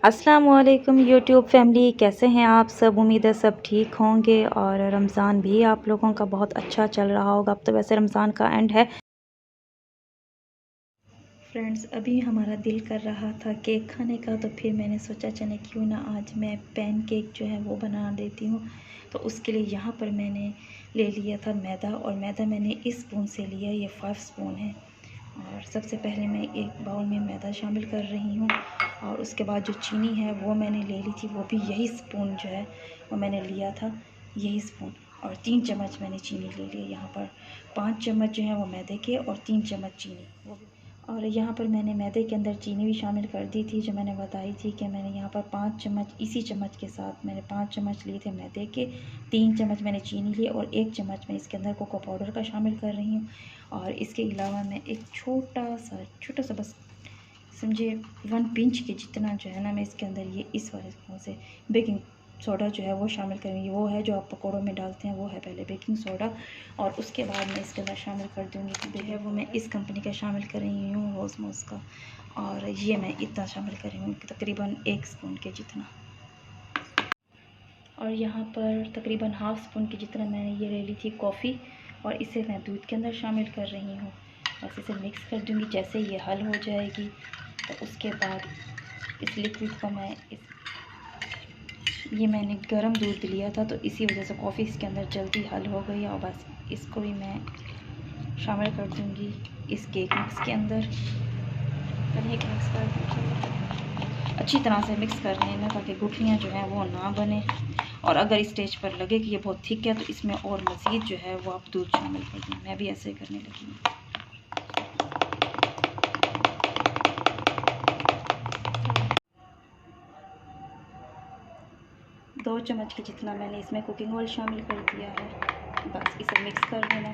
अस्सलामुअलैकुम YouTube family, कैसे हैं आप सब। उम्मीद है सब ठीक होंगे और रमज़ान भी आप लोगों का बहुत अच्छा चल रहा होगा। अब तो वैसे रमज़ान का एंड है। फ्रेंड्स, अभी हमारा दिल कर रहा था केक खाने का, तो फिर मैंने सोचा चले क्यों ना आज मैं पैन केक जो है वो बना देती हूँ। तो उसके लिए यहाँ पर मैंने ले लिया था मैदा, और मैदा मैंने इस स्पून से लिया, ये 5 स्पून है। और सबसे पहले मैं एक बाउल में मैदा शामिल कर रही हूँ, और उसके बाद जो चीनी है वो मैंने ले ली थी, वो भी यही स्पून जो है वो मैंने लिया था, यही स्पून। और 3 चम्मच मैंने चीनी ले ली। यहाँ पर 5 चम्मच जो है वो मैदे के और 3 चम्मच चीनी वो भी। और यहाँ पर मैंने मैदे के अंदर चीनी भी शामिल कर दी थी, जो मैंने बताई थी कि मैंने यहाँ पर 5 चम्मच, इसी चम्मच के साथ मैंने 5 चम्मच लिए थे मैदे के, 3 चम्मच मैंने चीनी लिए, और 1 चम्मच मैं इसके अंदर कोको पाउडर का शामिल कर रही हूँ। और इसके अलावा मैं एक छोटा सा बस समझिए 1 पिंच के जितना जो है ना, मैं इसके अंदर ये इस वाले स्पून से बेकिंग सोडा जो है वो शामिल करूँगी। वो है जो आप पकौड़ों में डालते हैं, वो है पहले बेकिंग सोडा। और उसके बाद मैं इसके अंदर शामिल कर दूँगी जो है वो मैं इस कंपनी का शामिल कर रही हूँ, ओस्मोस का। और ये मैं इतना शामिल कर रही हूँ, तकरीबन 1 स्पून के जितना। और यहाँ पर तकरीबन हाफ़ स्पून के जितना मैंने ये ले ली थी कॉफ़ी, और इसे मैं दूध के अंदर शामिल कर रही हूँ। बस इसे मिक्स कर दूँगी। जैसे ये हल हो जाएगी तो उसके बाद इस लिक्विड को मैं ये मैंने गर्म दूध लिया था, तो इसी वजह से कॉफ़ी इसके अंदर जल्दी हल हो गई। और बस इसको भी मैं शामिल कर दूँगी इस केक मिक्स के अंदर। मिक्स कर दूँगी, अच्छी तरह से मिक्स कर लेना ताकि गुठलियाँ जो हैं वो ना बने। और अगर इस स्टेज पर लगे कि ये बहुत थिक है, तो इसमें और मज़ीद जो है वो आप दूध शामिल कर दें। मैं भी ऐसे ही करने लगी हूँ। 2 चम्मच के जितना मैंने इसमें कुकिंग ऑयल शामिल कर दिया है। बस इसे मिक्स कर देना।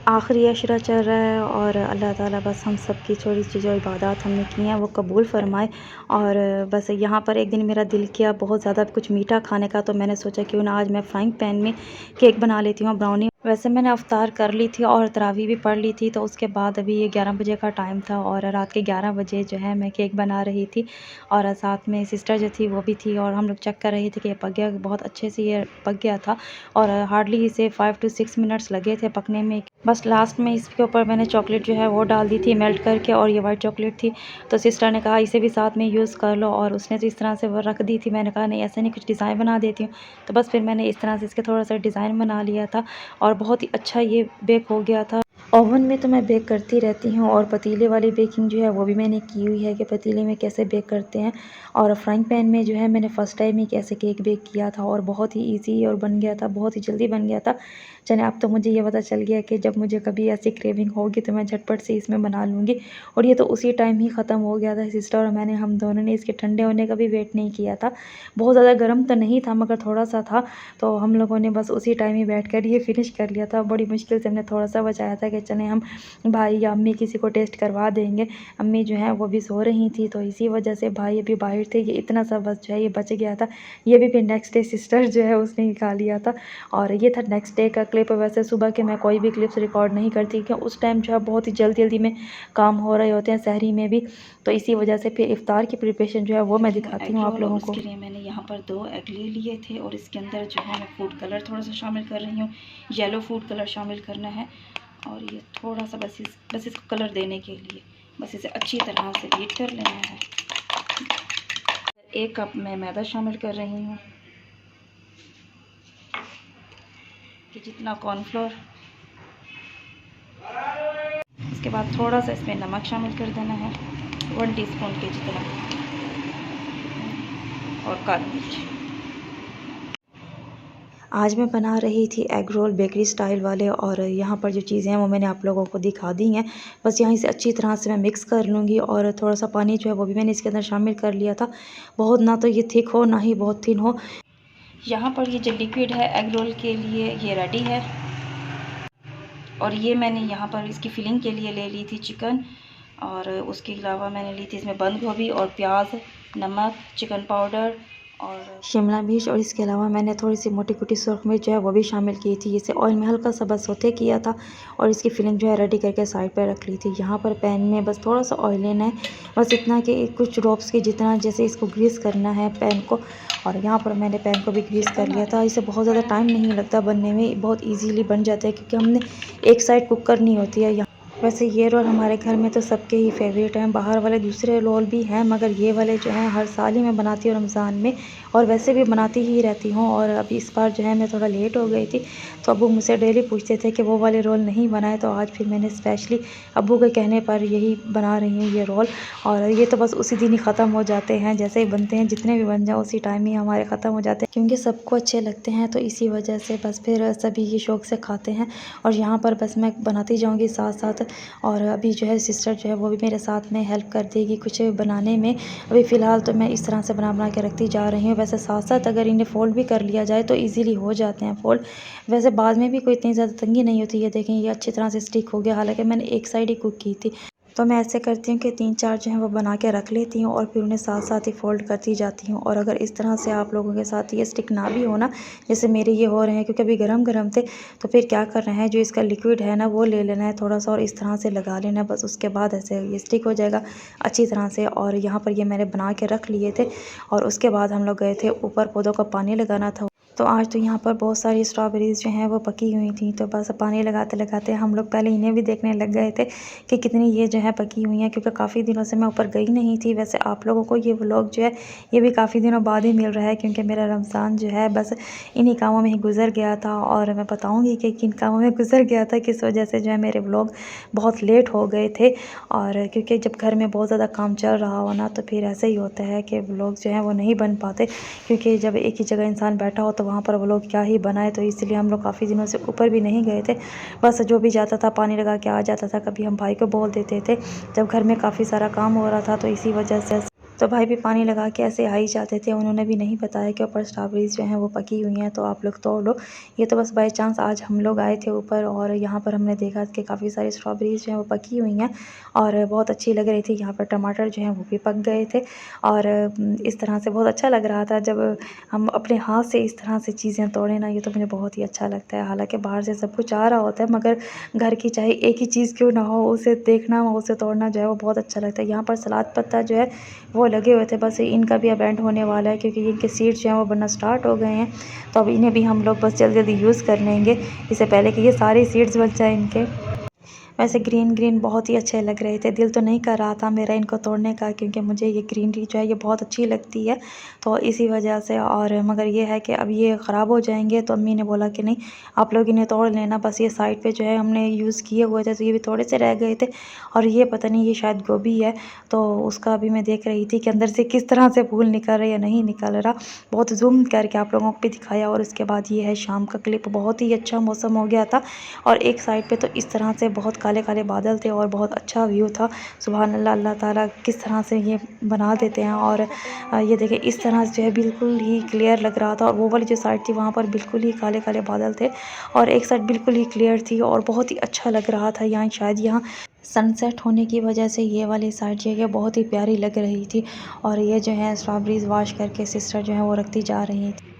आखिरी अशरा चल रहा है, और अल्लाह ताला बस हम सब की छोटी सी जो इबादत हमने की हैं वो कबूल फ़रमाए। और बस यहाँ पर एक दिन मेरा दिल किया बहुत ज़्यादा कुछ मीठा खाने का, तो मैंने सोचा क्यों ना आज मैं फ्राइंग पैन में केक बना लेती हूँ, ब्राउनी। वैसे मैंने अफ्तार कर ली थी और तरावी भी पढ़ ली थी, तो उसके बाद अभी ये 11 बजे का टाइम था, और रात के 11 बजे जो है मैं केक बना रही थी। और साथ में सिस्टर जो थी वो भी थी, और हम लोग चेक कर रहे थे कि ये पक गया, बहुत अच्छे से ये पक गया था। और हार्डली इसे 5 to 6 मिनट्स लगे थे पकने में। बस लास्ट में इसके ऊपर मैंने चॉकलेट जो है वो डाल दी थी मेल्ट करके, और ये वाइट चॉकलेट थी, तो सिस्टर ने कहा इसे भी साथ में यूज़ कर लो, और उसने तो इस तरह से वो रख दी थी। मैंने कहा नहीं, ऐसे नहीं, कुछ डिज़ाइन बना देती हूँ। तो बस फिर मैंने इस तरह से इसके थोड़ा सा डिज़ाइन बना लिया था, और बहुत ही अच्छा ये बेक हो गया था। ओवन में तो मैं बेक करती रहती हूँ, और पतीले वाली बेकिंग जो है वो भी मैंने की हुई है कि पतीले में कैसे बेक करते हैं। और फ्राइंग पैन में जो है मैंने फ़र्स्ट टाइम ही कैसे केक बेक किया था, और बहुत ही इजी और बन गया था, बहुत ही जल्दी बन गया था। चलिए, अब तो मुझे ये पता चल गया कि जब मुझे कभी ऐसी क्रेविंग होगी तो मैं झटपट से इसमें बना लूँगी। और ये तो उसी टाइम ही ख़त्म हो गया था। सिस्टर और मैंने, हम दोनों ने इसके ठंडे होने का भी वेट नहीं किया था। बहुत ज़्यादा गर्म तो नहीं था, मगर थोड़ा सा था, तो हम लोगों ने बस उसी टाइम ही बैठ कर ये फिनिश कर लिया था। बड़ी मुश्किल से हमने थोड़ा सा बचाया था कि चलें हम भाई या अम्मी किसी को टेस्ट करवा देंगे। अम्मी जो है वो भी सो रही थी, तो इसी वजह से भाई अभी बाहर थे। ये इतना सा बस जो है ये बच गया था। ये भी फिर नेक्स्ट डे सिस्टर जो है उसने ही खा लिया था। और ये था नेक्स्ट डे का क्लिप। वैसे सुबह के मैं कोई भी क्लिप्स रिकॉर्ड नहीं करती, क्योंकि उस टाइम जो है बहुत ही जल्दी जल्दी में काम हो रहे होते हैं, सहरी में भी। तो इसी वजह से फिर इफ्तार की प्रिपरेशन जो है वो मैं दिखाती हूँ आप लोगों को। उसके लिए मैंने यहाँ पर 2 एग ले लिए थे, और इसके अंदर जो है मैं फूड कलर थोड़ा सा शामिल कर रही हूँ। येलो फूड कलर शामिल करना है, और ये थोड़ा सा बस इसको कलर देने के लिए बस इसे अच्छी तरह से बीट कर लेना है। 1 कप मैं मैदा शामिल कर रही हूँ, कि जितना कॉर्नफ्लोर। उसके बाद थोड़ा सा इसमें नमक शामिल कर देना है, 1 टीस्पून के जितना, और काली मिर्च। आज मैं बना रही थी एग रोल बेकरी स्टाइल वाले, और यहाँ पर जो चीज़ें हैं वो मैंने आप लोगों को दिखा दी हैं। बस यहाँ से अच्छी तरह से मैं मिक्स कर लूँगी, और थोड़ा सा पानी जो है वो भी मैंने इसके अंदर शामिल कर लिया था। बहुत ना तो ये थिक हो, ना ही बहुत थिन हो। यहाँ पर ये जो लिक्विड है एग रोल के लिए ये रेडी है। और ये मैंने यहाँ पर इसकी फिलिंग के लिए ले ली थी चिकन, और उसके अलावा मैंने ली थी इसमें बंद गोभी और प्याज, नमक, चिकन पाउडर और शिमला मिर्च, और इसके अलावा मैंने थोड़ी-सी मोटी-कुटी सुरख मिर्च जो है वो भी शामिल की थी। इसे ऑयल में हल्का-सा बस सौते किया था और इसकी फिलिंग जो है रेडी करके साइड पे रख ली थी। यहाँ पर पैन में बस थोड़ा-सा ऑयल लेना है, बस इतना कि कुछ ड्रॉप्स के जितना, जैसे इसको ग्रीस करना है पैन को। और यहाँ पर मैंने पैन को भी ग्रीस कर लिया था। इसे बहुत ज़्यादा टाइम नहीं लगता बनने में, बहुत ईज़िली बन जाता है क्योंकि हमने एक साइड कुक करनी होती है। वैसे ये रोल हमारे घर में तो सबके ही फेवरेट हैं। बाहर वाले दूसरे रोल भी हैं, मगर ये वाले जो हैं हर साल ही मैं बनाती हूँ रमज़ान में, और वैसे भी बनाती ही रहती हूँ। और अभी इस बार जो है मैं थोड़ा लेट हो गई थी, तो अब्बू मुझसे डेली पूछते थे कि वो वाले रोल नहीं बनाए, तो आज फिर मैंने स्पेशली अब्बू के कहने पर यही बना रही हूँ ये रोल। और ये तो बस उसी दिन ही ख़त्म हो जाते हैं, जैसे ही बनते हैं, जितने भी बन जाओ उसी टाइम ही हमारे ख़त्म हो जाते हैं, क्योंकि सबको अच्छे लगते हैं, तो इसी वजह से बस फिर सभी ही शौक़ से खाते हैं। और यहाँ पर बस मैं बनाती जाऊँगी साथ-साथ, और अभी जो है सिस्टर जो है वो भी मेरे साथ में हेल्प कर देगी कुछ बनाने में। अभी फ़िलहाल तो मैं इस तरह से बना के रखती जा रही हूँ। वैसे साथ-साथ अगर इन्हें फ़ोल्ड भी कर लिया जाए तो ईज़िली हो जाते हैं फ़ोल्ड। वैसे बाद में भी कोई इतनी ज़्यादा तंगी नहीं होती है। देखें, ये अच्छी तरह से स्टिक हो गया, हालाँकि मैंने एक साइड ही कुक की थी। तो मैं ऐसे करती हूँ कि 3-4 जो हैं वो बना के रख लेती हूँ और फिर उन्हें साथ-साथ ही फ़ोल्ड करती जाती हूँ। और अगर इस तरह से आप लोगों के साथ ये स्टिक ना भी हो ना, जैसे मेरे ये हो रहे हैं क्योंकि अभी गरम-गरम थे, तो फिर क्या करना है, जो इसका लिक्विड है ना वो ले लेना है थोड़ा-सा और इस तरह से लगा लेना है, बस उसके बाद ऐसे ये स्टिक हो जाएगा अच्छी तरह से। और यहाँ पर ये मैंने बना के रख लिए थे, और उसके बाद हम लोग गए थे ऊपर, पौधों को पानी लगाना था। तो आज तो यहाँ पर बहुत सारी स्ट्रॉबेरीज़ जो हैं वो पकी हुई थी, तो बस पानी लगाते-लगाते हम लोग पहले इन्हें भी देखने लग गए थे कि कितनी ये जो है पकी हुई हैं, क्योंकि काफ़ी दिनों से मैं ऊपर गई नहीं थी। वैसे आप लोगों को ये व्लॉग जो है ये भी काफ़ी दिनों बाद ही मिल रहा है, क्योंकि मेरा रमज़ान जो है बस इन्हीं कामों में ही गुज़र गया था, और मैं बताऊँगी कि किन कामों में गुज़र गया था, किस वजह से जो है मेरे व्लॉग बहुत लेट हो गए थे। और क्योंकि जब घर में बहुत ज़्यादा काम चल रहा हो ना, तो फिर ऐसे ही होता है कि व्लॉग जो है वो नहीं बन पाते, क्योंकि जब एक ही जगह इंसान बैठा हो तो वहाँ पर वो लोग क्या ही बनाए। तो इसलिए हम लोग काफ़ी दिनों से ऊपर भी नहीं गए थे। बस जो भी जाता था पानी लगा के आ जाता था। कभी हम भाई को बोल देते थे जब घर में काफ़ी सारा काम हो रहा था, तो इसी वजह से तो भाई भी पानी लगा के ऐसे आ ही जाते थे। उन्होंने भी नहीं बताया कि ऊपर स्ट्रॉबेरीज़ जो हैं वो पकी हुई हैं, तो आप लोग तोड़ लो। ये तो बस बाय चांस आज हम लोग आए थे ऊपर, और यहाँ पर हमने देखा कि काफ़ी सारी स्ट्रॉबेरीज़ जो हैं वो पकी हुई हैं और बहुत अच्छी लग रही थी। यहाँ पर टमाटर जो हैं वो भी पक गए थे, और इस तरह से बहुत अच्छा लग रहा था जब हम अपने हाथ से इस तरह से चीज़ें तोड़ें ना, ये तो मुझे बहुत ही अच्छा लगता है। हालाँकि बाहर से सब कुछ आ रहा होता है, मगर घर की चाहे एक ही चीज़ क्यों ना हो, उसे देखना, उसे तोड़ना जो है वो बहुत अच्छा लगता है। यहाँ पर सलाद पत्ता जो है वो लगे हुए थे, बस इनका भी अब एंड होने वाला है, क्योंकि इनके सीड्स जो हैं वो बनना स्टार्ट हो गए हैं। तो अब इन्हें भी हम लोग बस जल्दी-जल्दी यूज़ कर लेंगे, इससे पहले कि ये सारे सीड्स बच जाएँ इनके। वैसे ग्रीन-ग्रीन बहुत ही अच्छे लग रहे थे। दिल तो नहीं कर रहा था मेरा इनको तोड़ने का, क्योंकि मुझे ये ग्रीनरी जो है ये बहुत अच्छी लगती है, तो इसी वजह से। और मगर ये है कि अब ये ख़राब हो जाएँगे, तो अम्मी ने बोला कि नहीं, आप लोग इन्हें तोड़ लेना। बस ये साइड पे जो है हमने यूज़ किए हुए थे, तो ये भी थोड़े से रह गए थे। और ये पता नहीं, ये शायद गोभी है, तो उसका अभी मैं देख रही थी कि अंदर से किस तरह से फूल निकल रहा है या नहीं निकल रहा। बहुत ज़ूम करके आप लोगों को भी दिखाया। और उसके बाद ये है शाम का क्लिप। बहुत ही अच्छा मौसम हो गया था, और एक साइड पे तो इस तरह से बहुत काले-काले बादल थे और बहुत अच्छा व्यू था। सुभान अल्लाह, अल्लाह ताला किस तरह से ये बना देते हैं। और ये देखिए इस तरह से जो है बिल्कुल ही क्लियर लग रहा था, और वो वाली जो साइड थी वहाँ पर बिल्कुल ही काले-काले बादल थे, और एक साइड बिल्कुल ही क्लियर थी और बहुत ही अच्छा लग रहा था। यहाँ शायद यहाँ सनसेट होने की वजह से ये वाली साइड जो है बहुत ही प्यारी लग रही थी। और ये जो है स्ट्रॉबेरीज़ वॉश करके सिस्टर जो है वो रखती जा रही थी।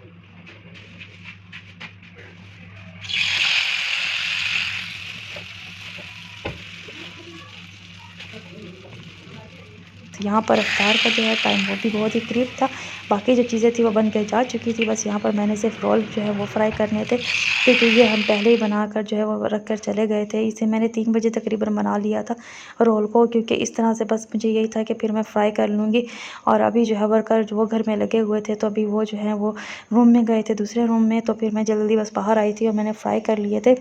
यहाँ पर इफ्तार का जो है टाइम वो भी बहुत ही करीब था। बाकी जो चीज़ें थी वो बन के जा चुकी थी, बस यहाँ पर मैंने सिर्फ रोल जो है वो फ्राई करने थे, क्योंकि ये हम पहले ही बनाकर जो है वो रख कर चले गए थे। इसे मैंने 3 बजे तकरीबन बना लिया था रोल को, क्योंकि इस तरह से बस मुझे यही था कि फिर मैं फ्राई कर लूँगी। और अभी जो है वर्कर जो वो घर में लगे हुए थे, तो अभी वो जो है वो रूम में गए थे दूसरे रूम में, तो फिर मैं जल्दी बस बाहर आई थी और मैंने फ्राई कर लिए थे।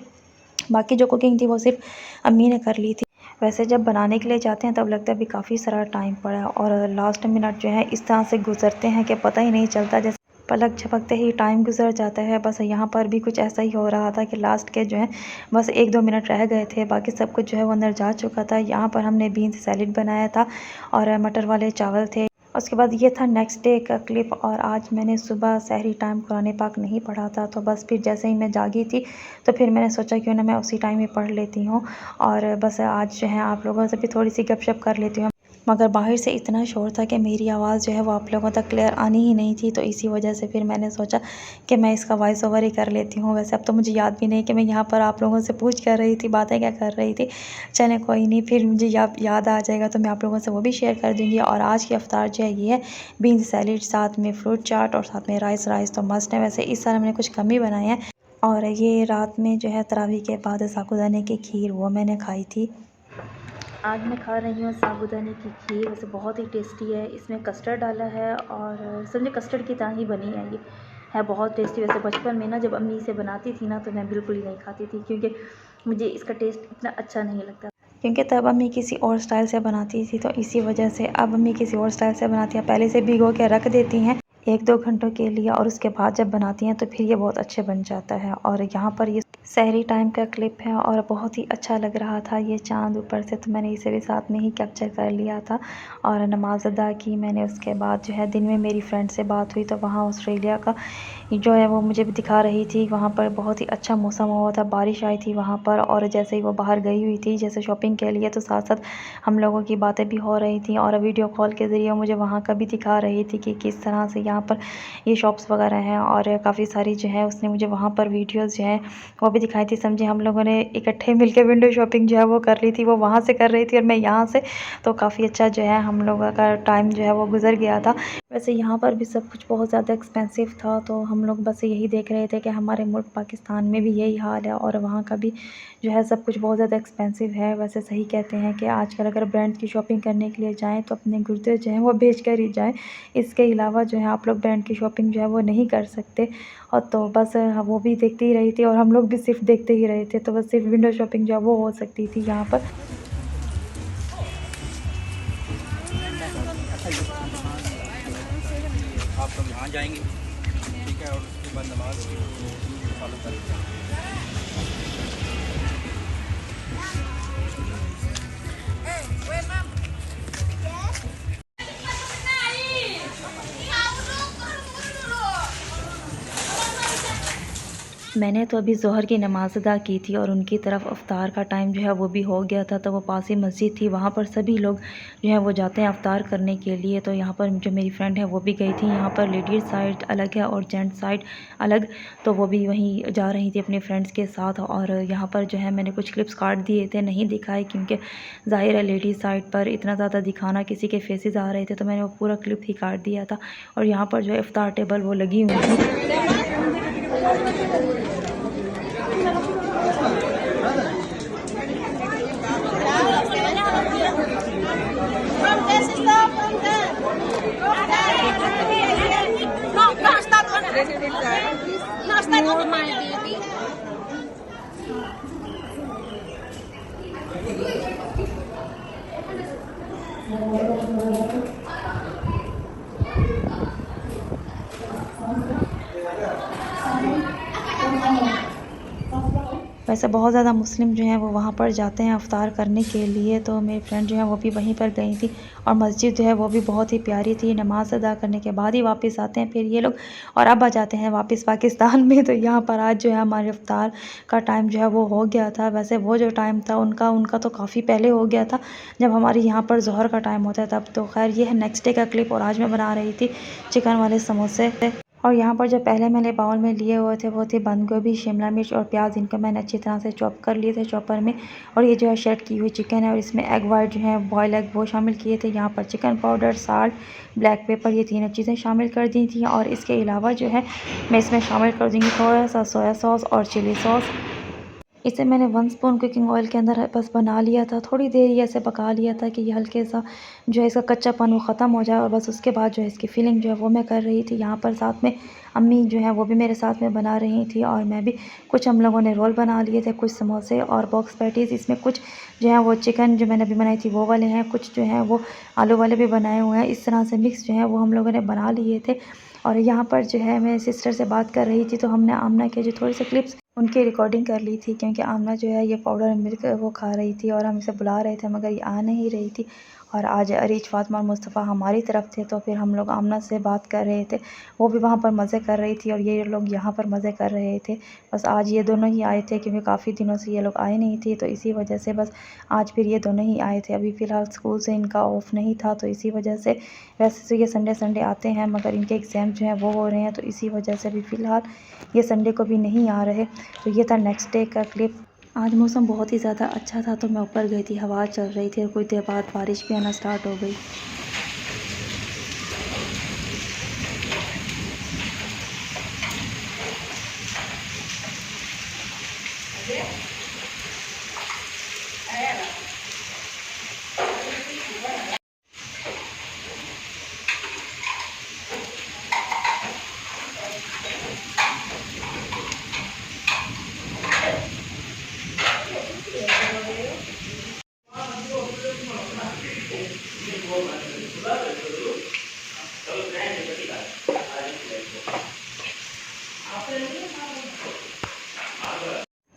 बाकी जो कुकिंग थी वो सिर्फ अम्मी ने कर ली थी। वैसे जब बनाने के लिए जाते हैं तब लगता है अभी काफ़ी सारा टाइम पड़ा है, और लास्ट मिनट जो है इस तरह से गुजरते हैं कि पता ही नहीं चलता, जैसे पलक झपकते ही टाइम गुजर जाता है। बस यहाँ पर भी कुछ ऐसा ही हो रहा था कि लास्ट के जो है बस 1-2 मिनट रह गए थे, बाकी सब कुछ जो है वो अंदर जा चुका था। यहाँ पर हमने बीन्स सैलेड बनाया था और मटर वाले चावल थे। उसके बाद ये था नेक्स्ट डे का क्लिप। और आज मैंने सुबह सहरी टाइम कुरान पाक नहीं पढ़ा था, तो बस फिर जैसे ही मैं जागी थी तो फिर मैंने सोचा क्यों ना मैं उसी टाइम ही पढ़ लेती हूँ। और बस आज जो है आप लोगों से भी थोड़ी सी गपशप कर लेती हूँ। मगर बाहर से इतना शोर था कि मेरी आवाज़ जो है वो आप लोगों तक क्लियर आनी ही नहीं थी। तो इसी वजह से फिर मैंने सोचा कि मैं इसका वॉइस ओवर ही कर लेती हूँ। वैसे अब तो मुझे याद भी नहीं कि मैं यहाँ पर आप लोगों से पूछ कर रही थी, बातें क्या कर रही थी। चलें कोई नहीं, फिर मुझे याद आ जाएगा तो मैं आप लोगों से वो भी शेयर कर दूँगी। और आज की इफ्तार जो है ये है बीन्स सैलेड, साथ में फ्रूट चाट और साथ में राइस तो मस्ट है। वैसे इस साल मैंने कुछ कम ही बनाए हैं। और ये रात में जो है तरावी के बाद साबूदाने की खीर वो मैंने खाई थी। आज मैं खा रही हूँ साबूदाने की खीर। वैसे बहुत ही टेस्टी है, इसमें कस्टर्ड डाला है और समझे कस्टर्ड की तरह ही बनी है। ये है बहुत टेस्टी। वैसे बचपन में ना जब अम्मी इसे बनाती थी ना तो मैं बिल्कुल ही नहीं खाती थी, क्योंकि मुझे इसका टेस्ट इतना अच्छा नहीं लगता, क्योंकि तब अम्मी किसी और स्टाइल से बनाती थी। तो इसी वजह से अब अम्मी किसी और स्टाइल से बनाती हैं, पहले से भिगो के रख देती हैं 1-2 घंटों के लिए और उसके बाद जब बनाती हैं तो फिर ये बहुत अच्छे बन जाता है। और यहाँ पर ये सहरी टाइम का क्लिप है और बहुत ही अच्छा लग रहा था ये चाँद ऊपर से, तो मैंने इसे भी साथ में ही कैप्चर कर लिया था और नमाज़ अदा की मैंने। उसके बाद जो है दिन में मेरी फ्रेंड से बात हुई तो वहाँ ऑस्ट्रेलिया का जो है वो मुझे भी दिखा रही थी। वहाँ पर बहुत ही अच्छा मौसम हुआ था, बारिश आई थी वहाँ पर। और जैसे ही वो बाहर गई हुई थी जैसे शॉपिंग के लिए, तो साथ साथ हम लोगों की बातें भी हो रही थी और वीडियो कॉल के ज़रिए मुझे वहाँ का भी दिखा रही थी कि किस तरह से यहाँ पर ये शॉप्स वगैरह हैं। और काफ़ी सारी जो है उसने मुझे वहाँ पर वीडियोज़ जो हैं वो भी दिखाई थी। समझे हम लोगों ने इकट्ठे मिलकर विंडो शॉपिंग जो है वो कर ली थी, वो वहाँ से कर रही थी और मैं यहाँ से। तो काफ़ी अच्छा जो है हम लोगों का टाइम जो है वो गुजर गया था। वैसे यहाँ पर भी सब कुछ बहुत ज़्यादा एक्सपेंसिव था, तो हम लोग बस यही देख रहे थे कि हमारे मुल्क पाकिस्तान में भी यही हाल है और वहाँ का भी जो है सब कुछ बहुत ज़्यादा एक्सपेंसिव है। वैसे सही कहते हैं कि आजकल अगर ब्रांड की शॉपिंग करने के लिए जाएँ तो अपने गुर्दे जो हैं वो बेच कर ही जाएँ। इसके अलावा जो है आप लोग ब्रांड की शॉपिंग जो है वो नहीं कर सकते। और तो बस वो भी देखती ही रही थी और हम लोग भी सिर्फ देखते ही रहे थे। तो बस सिर्फ विंडो शॉपिंग जो है वो हो सकती थी यहाँ पर। आप लोग यहाँ जाएंगे, ठीक है, और उसके बाद नमाज फॉलो करेंगे। मैंने तो अभी ज़ोहर की नमाज़ अदा की थी और उनकी तरफ अफ्तार का टाइम जो है वो भी हो गया था। तो वो पास ही मस्जिद थी, वहाँ पर सभी लोग जो है वो जाते हैं अफ्तार करने के लिए। तो यहाँ पर जो मेरी फ्रेंड है वो भी गई थी। यहाँ पर लेडीज़ साइड अलग है और जेंट्स साइड अलग, तो वो भी वहीं जा रही थी अपने फ्रेंड्स के साथ। और यहाँ पर जो है मैंने कुछ क्लिप्स काट दिए थे, नहीं दिखाए, क्योंकि ज़ाहिर है लेडीज़ साइड पर इतना ज़्यादा दिखाना, किसी के फेसेस आ रहे थे तो मैंने वो पूरा क्लिप ही काट दिया था। और यहाँ पर जो है इफ्तार टेबल वो लगी हुई थी। No está normal, baby. वैसे बहुत ज़्यादा मुस्लिम जो हैं वो वहाँ पर जाते हैं अफ्तार करने के लिए। तो मेरी फ्रेंड जो है वो भी वहीं पर गई थी और मस्जिद जो है वो भी बहुत ही प्यारी थी। नमाज़ अदा करने के बाद ही वापस आते हैं फिर ये लोग, और अब आ जाते हैं वापस पाकिस्तान में। तो यहाँ पर आज जो है हमारे इफ्तार का टाइम जो है वो हो गया था। वैसे वो जो टाइम था उनका तो काफ़ी पहले हो गया था, जब हमारे यहाँ पर ज़ोहर का टाइम होता है तब। तो खैर ये है नेक्स्ट डे का क्लिप। और आज मैं बना रही थी चिकन वाले समोसे। और यहाँ पर जो पहले मैंने बाउल में लिए हुए थे वो थे बंद गोभी, शिमला मिर्च और प्याज। इनको मैंने अच्छी तरह से चॉप कर लिए थे चॉपर में। और ये जो है शेड की हुई चिकन है और इसमें एग वाइट जो है बॉयल एग वो शामिल किए थे। यहाँ पर chicken powder, salt, black pepper, ये तीनों चीज़ें शामिल कर दी थी। और इसके अलावा जो है मैं इसमें शामिल कर दूँगी थोड़ा सा सोया सॉस और चिली सॉस। इसे मैंने 1 स्पून कुकिंग ऑयल के अंदर बस बना लिया था, थोड़ी देर ही ऐसे पका लिया था कि ये हल्के सा जो है इसका कच्चापन वो ख़त्म हो जाए। और बस उसके बाद जो है इसकी फिलिंग जो है वो मैं कर रही थी। यहाँ पर साथ में अम्मी जो है वो भी मेरे साथ में बना रही थी और मैं भी। कुछ हम लोगों ने रोल बना लिए थे, कुछ समोसे और बॉक्स पैटीज़। इसमें कुछ जो है वो चिकन जो मैंने अभी बनाई थी वो वाले हैं, कुछ जो है वो आलू वाले भी बनाए हुए हैं। इस तरह से मिक्स जो है वो हम लोगों ने बना लिए थे। और यहाँ पर जो है मैं सिस्टर से बात कर रही थी तो हमने आमना के जो थोड़े से क्लिप्स उनकी रिकॉर्डिंग कर ली थी, क्योंकि आमना जो है ये पाउडर मिल्क वो खा रही थी और हम इसे बुला रहे थे मगर ये आ नहीं रही थी। और आज अरीज, फातिमा और मुस्तफ़ा हमारी तरफ थे, तो फिर हम लोग आमना से बात कर रहे थे। वो भी वहाँ पर मज़े कर रही थी और ये लोग यहाँ पर मज़े कर रहे थे। बस आज ये दोनों ही आए थे क्योंकि काफ़ी दिनों से ये लोग आए नहीं थे, तो इसी वजह से बस आज फिर ये दोनों ही आए थे। अभी फ़िलहाल स्कूल से इनका ऑफ नहीं था, तो इसी वजह से, वैसे तो ये संडे आते हैं मगर इनके एग्ज़ाम जो हैं वो हो रहे हैं, तो इसी वजह से अभी फ़िलहाल ये संडे को भी नहीं आ रहे। तो ये था नेक्स्ट डे का क्लिप। आज मौसम बहुत ही ज़्यादा अच्छा था, तो मैं ऊपर गई थी, हवा चल रही थी और कुछ देर बाद बारिश भी आना स्टार्ट हो गई।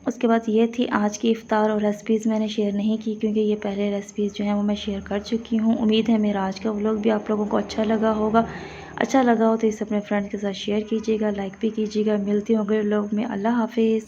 उसके बाद ये थी आज की इफ़्तार, और रेसिपीज़ मैंने शेयर नहीं की क्योंकि ये पहले रेसिपीज़ जो हैं वो मैं शेयर कर चुकी हूँ। उम्मीद है मेरा आज का व्लॉग भी आप लोगों को अच्छा लगा होगा। अच्छा लगा हो तो इसे अपने फ्रेंड्स के साथ शेयर कीजिएगा, लाइक भी कीजिएगा। मिलती हूँ अगले व्लॉग में। अल्लाह हाफ़िज़।